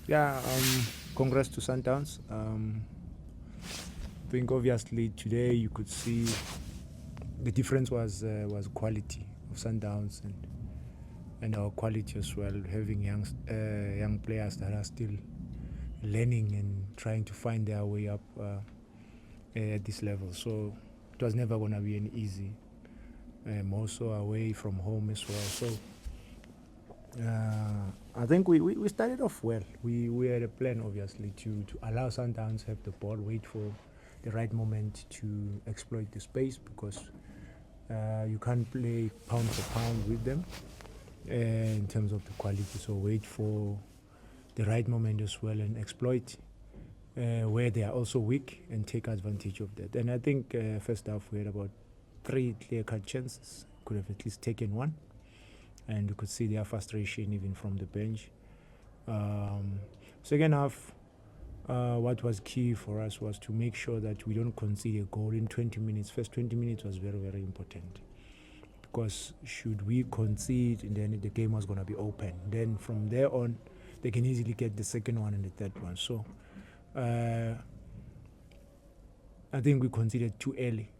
Yeah, congrats to Sundowns. I think obviously today you could see the difference was quality of Sundowns and our quality as well. Having young players that are still learning and trying to find their way up at this level. So it was never going to be an easy. More so away from home as well. So I think we started off well. We had a plan, obviously, to allow Sundowns have the ball, wait for the right moment to exploit the space, because you can't play pound for pound with them in terms of the quality. So wait for the right moment as well and exploit where they are also weak and take advantage of that. And I think first half we had about 3 clear-cut chances. Could have at least taken one. And you could see their frustration even from the bench. Second half, what was key for us was to make sure that we don't concede a goal in 20 minutes. First 20 minutes was very, very important, because should we concede, then the game was going to be open. Then from there on, they can easily get the second one and the third one. So I think we conceded too early,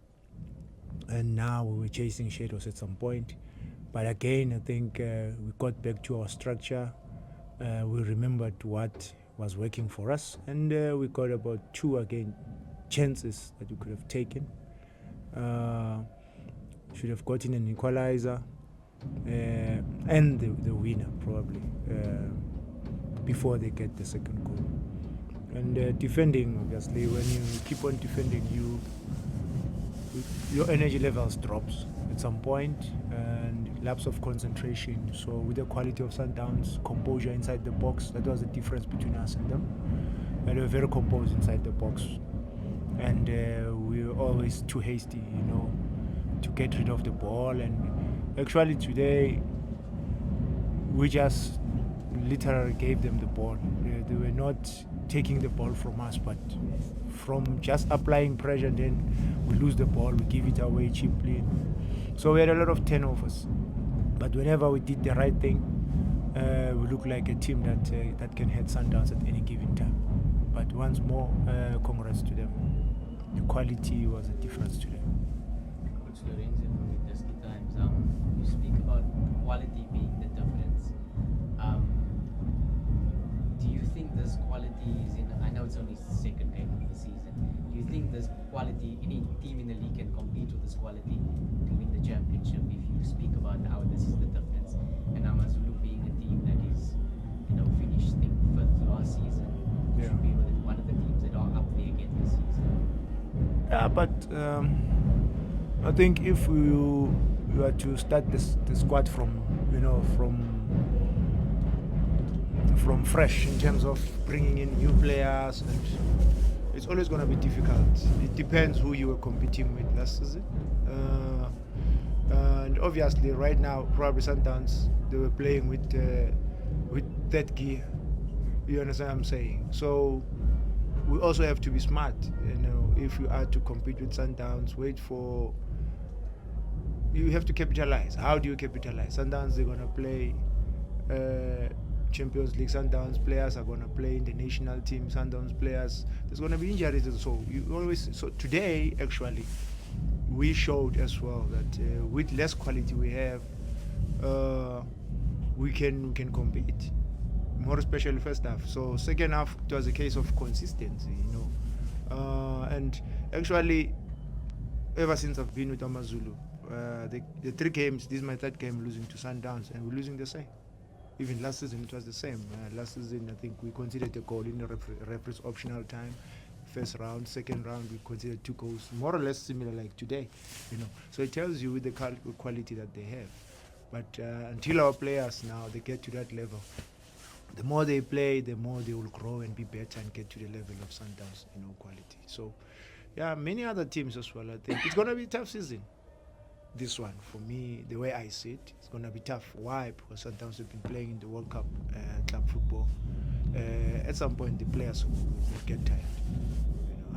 and now we were chasing shadows at some point. But again, I think we got back to our structure. We remembered what was working for us, and we got about 2 again chances that we could have taken. Should have gotten an equalizer and the winner probably before they get the second goal. And defending, obviously, when you keep on defending, your energy levels drops at some point, and lapse of concentration. So with the quality of Sundowns, composure inside the box, that was the difference between us and them. And they were very composed inside the box, and we were always too hasty, to get rid of the ball. And actually today, we just literally gave them the ball. They were not taking the ball from us, but from just applying pressure, then we lose the ball, we give it away cheaply. So we had a lot of turnovers, but whenever we did the right thing, we looked like a team that can hit Sundowns at any given time. But once more, congrats to them. The quality was a difference today. Coach Lorenzo from the Dusty Times, you speak about quality being the difference. Do you think this quality is in, I know it's only the second game of the season, do you think this quality, any team in the league can compete with this quality to win the championship? If you speak about how this is the difference, and AmaZulu being a team that is, finished fifth last season, should be one of the teams that are up there again this season. Yeah, but I think if you were to start the squad from fresh in terms of bringing in new players, and it's always going to be difficult. It depends who you were competing with last season. And obviously right now, probably Sundowns, they were playing with that gear. You understand what I'm saying? So we also have to be smart. If you are to compete with Sundowns, you have to capitalize. How do you capitalize? Sundowns, they're going to play Champions League. Sundowns players are going to play in the national team. Sundowns players, there's going to be injuries. So today, actually, we showed as well that with less quality we have, we can compete. More especially first half. So second half, it was a case of consistency, and actually, ever since I've been with AmaZulu, the 3 games, this is my 3rd game losing to Sundowns, and we're losing the same. Even last season it was the same. Last season I think we conceded a goal in the referee's optional time. First round, second round we conceded 2 goals, more or less similar like today. So it tells you with the quality that they have. But until our players now they get to that level, the more they play, the more they will grow and be better and get to the level of Sundowns, quality. So, yeah, many other teams as well. I think it's gonna be a tough season. This one, for me, the way I see it, it's gonna be tough. Why? Because Sundowns have been playing in the World Cup club football. At some point, the players will get tired.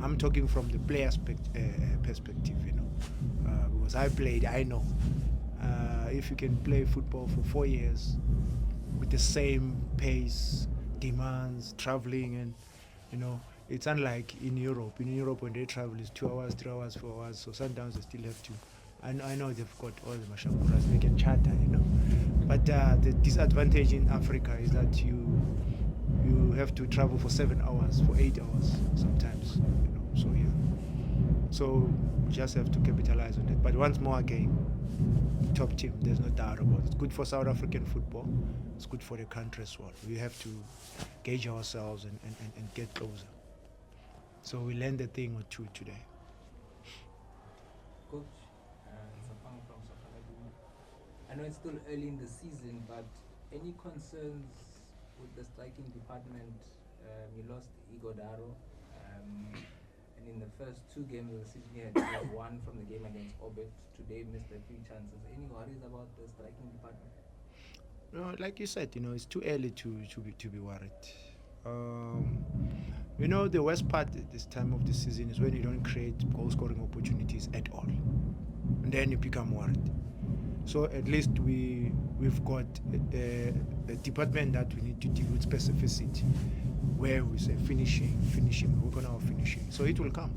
I'm talking from the players' perspective. Because I played, I know. If you can play football for 4 years with the same pace, demands, traveling, and you know, it's unlike in Europe. In Europe, when they travel, it's 2 hours, 3 hours, 4 hours. So Sundowns they still have to. I know they've got all the mashakuras, they can charter, you know. But the disadvantage in Africa is that you have to travel for 7 hours, for 8 hours sometimes, you know. So yeah. So we just have to capitalize on it. But once more again, top team, there's no doubt about it. It's good for South African football. It's good for the country as well. We have to gauge ourselves and get closer. So we learned a thing or two today. Coach, Sapang from Safana. I know it's still early in the season, but any concerns with the striking department? You lost Igodaro, and in the first 2 games of the season, you had one from the game against Orbit. Today, missed a few chances. Any worries about the striking department? No, like you said, you know, it's too early to be worried. You know, the worst part at this time of the season is when you don't create goal-scoring opportunities at all, and then you become worried. So at least we've got a department that we need to deal with specificity, where we say finishing, we work on our finishing. So it will come.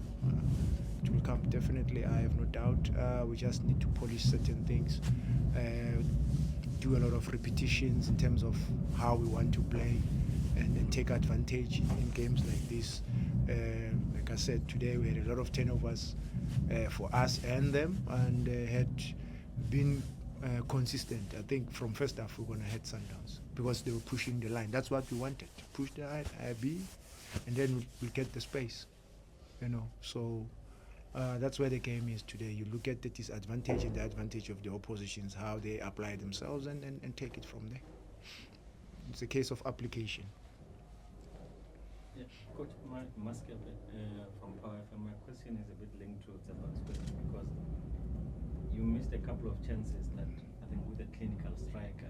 It will come, definitely, I have no doubt. We just need to polish certain things, do a lot of repetitions in terms of how we want to play, and take advantage in games like this. Like I said, today we had a lot of turnovers for us and them, and had been consistent. I think from first half we're going to hit Sundowns because they were pushing the line. That's what we wanted, to push the line, B, and then we'll get the space, you know. So that's where the game is today. You look at the disadvantage and the advantage of the oppositions, how they apply themselves, and take it from there. It's a case of application. Yeah, Coach Maskep from Power FM. My question is a bit linked to Tsapang's question because you missed a couple of chances that I think with a clinical striker,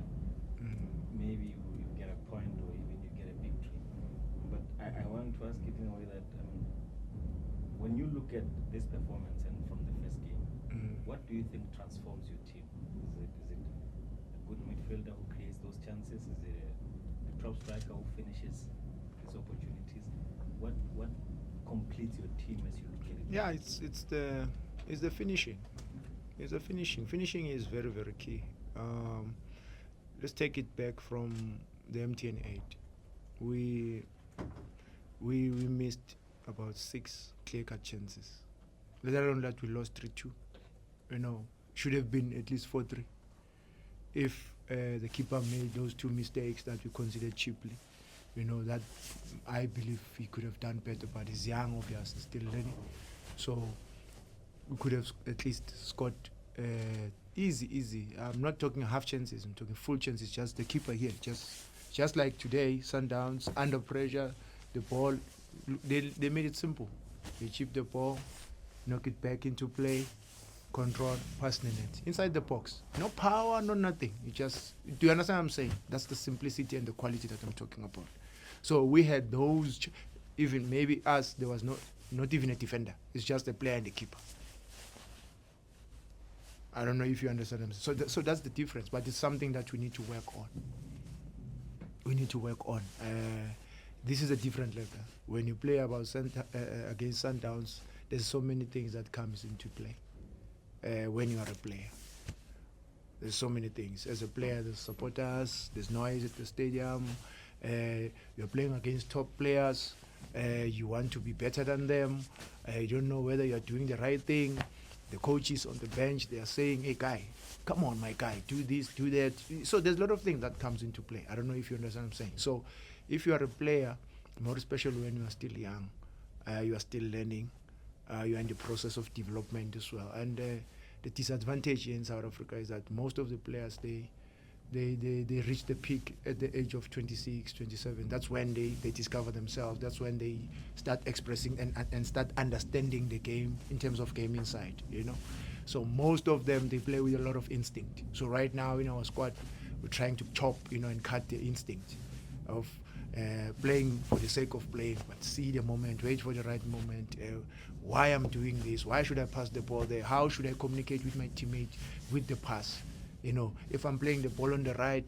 maybe you get a point or even you get a victory. But I want to ask it in a way that when you look at this performance and from the first game, what do you think transforms your team? Is it a good midfielder who creates those chances? Is it a top striker who finishes these opportunities? What completes your team as you look at it? Yeah, it's the finishing. It's the finishing. Finishing is very, very key. Let's take it back from the MTN 8. We missed about 6 clear-cut chances. Let alone that we lost 3-2. You know, should have been at least 4-3. If the keeper made those 2 mistakes that we considered cheaply, you know, that I believe he could have done better, but he's young, obviously, still learning. So we could have at least scored easy. I'm not talking half chances, I'm talking full chances. Just the keeper here, just like today, Sundowns, under pressure, the ball, they made it simple. They chip the ball, knock it back into play, control, pass the net, inside the box. No power, no nothing. Do you understand what I'm saying? That's the simplicity and the quality that I'm talking about. So we had those, even maybe us, there was not even a defender. It's just a player and a keeper. I don't know if you understand them. So that's the difference, but it's something that we need to work on. This is a different level. When you play against Sundowns, there's so many things that comes into play. When you are a player, there's so many things. As a player, there's supporters, there's noise at the stadium. You're playing against top players. You want to be better than them. You don't know whether you're doing the right thing. The coaches on the bench, they are saying, hey guy, come on my guy, do this, do that. So there's a lot of things that comes into play. I don't know if you understand what I'm saying. So if you are a player, more especially when you are still young, you are still learning, you are in the process of development as well. And the disadvantage in South Africa is that most of the players, they reach the peak at the age of 26, 27. That's when they discover themselves. That's when they start expressing and start understanding the game in terms of game inside, you know. So most of them, they play with a lot of instinct. So right now in our squad, we're trying to chop, you know, and cut the instinct of playing for the sake of playing, but see the moment, wait for the right moment. Why I'm doing this? Why should I pass the ball there? How should I communicate with my teammate with the pass? You know, if I'm playing the ball on the right,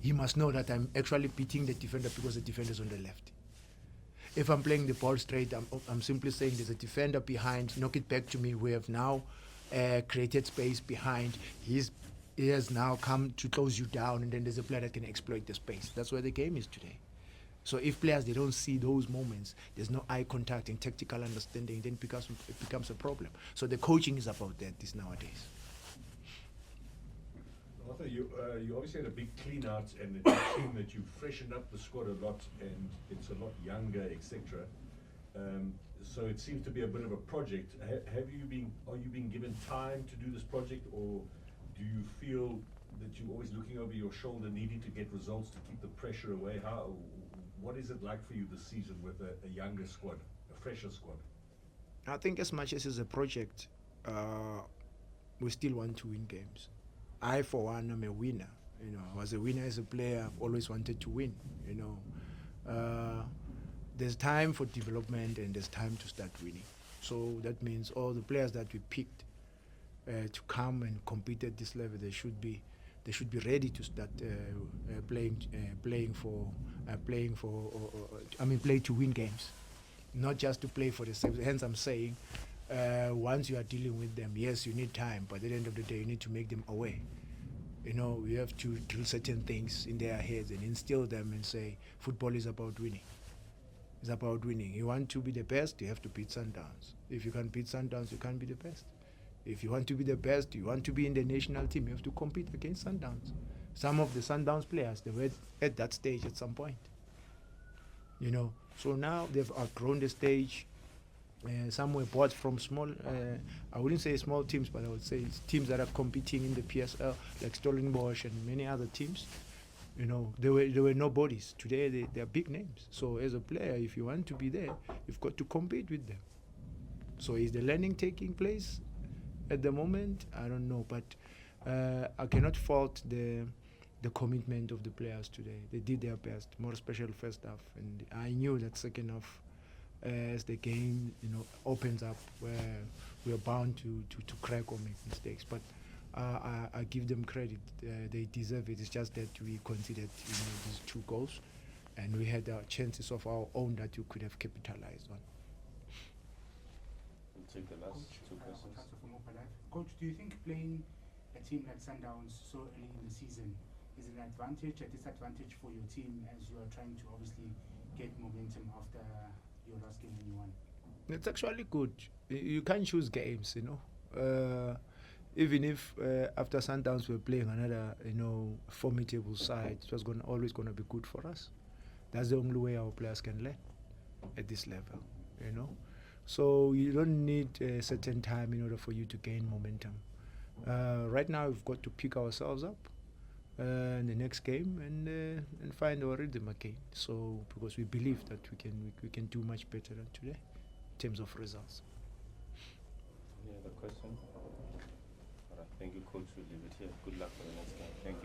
he must know that I'm actually beating the defender because the defender is on the left. If I'm playing the ball straight, I'm simply saying there's a defender behind, knock it back to me. We have now created space behind. He has now come to close you down, and then there's a player that can exploit the space. That's where the game is today. So if players, they don't see those moments, there's no eye contact and tactical understanding, then it becomes a problem. So the coaching is about that this nowadays. Arthur, you obviously had a big clean out, and it seemed that you freshened up the squad a lot, and it's a lot younger, etc. So it seems to be a bit of a project. Are you being given time to do this project, or do you feel that you're always looking over your shoulder, needing to get results to keep the pressure away? What is it like for you this season with a younger squad, a fresher squad? I think as much as it's a project, we still want to win games. I, for one, am a winner. You know, I was a winner as a player. I've always wanted to win. You know, there's time for development and there's time to start winning. So that means all the players that we picked to come and compete at this level, they should be ready to start playing to win games, not just to play for the sake. Hence, I'm saying, once you are dealing with them, yes, you need time, but at the end of the day, you need to make them aware. You know, you have to drill certain things in their heads and instill them and say, football is about winning. It's about winning. You want to be the best, you have to beat Sundowns. If you can't beat Sundowns, you can't be the best. If you want to be the best, you want to be in the national team, you have to compete against Sundowns. Some of the Sundowns players, they were at that stage at some point. You know, so now they've outgrown the stage. Some were bought from small, I wouldn't say small teams, but I would say it's teams that are competing in the PSL, like Stellenbosch and many other teams. You know, they were nobodies. Today they are big names. So as a player, if you want to be there, you've got to compete with them. So is the learning taking place at the moment? I don't know, but I cannot fault the commitment of the players today. They did their best, more especially first half, and I knew that second half, as the game, you know, opens up, where we are bound to crack or make mistakes. But I give them credit; they deserve it. It's just that we conceded, you know, these 2 goals, and we had chances of our own that we could have capitalized on. We'll take the last Coach, 2 questions. Coach, do you think playing a team like Sundowns so early in the season is an advantage, a disadvantage for your team as you are trying to obviously get momentum after your last game when you won? It's actually good. You can't choose games, you know. Even if after Sundowns we're playing another, you know, formidable side, it was always going to be good for us. That's the only way our players can learn at this level, you know. So you don't need a certain time in order for you to gain momentum. Right now we've got to pick ourselves up in the next game and find our rhythm again. So because we believe that we can do much better than today in terms of results. Any other question? All right, thank you, Coach. We'll leave it here. Good luck for the next game. Thank you.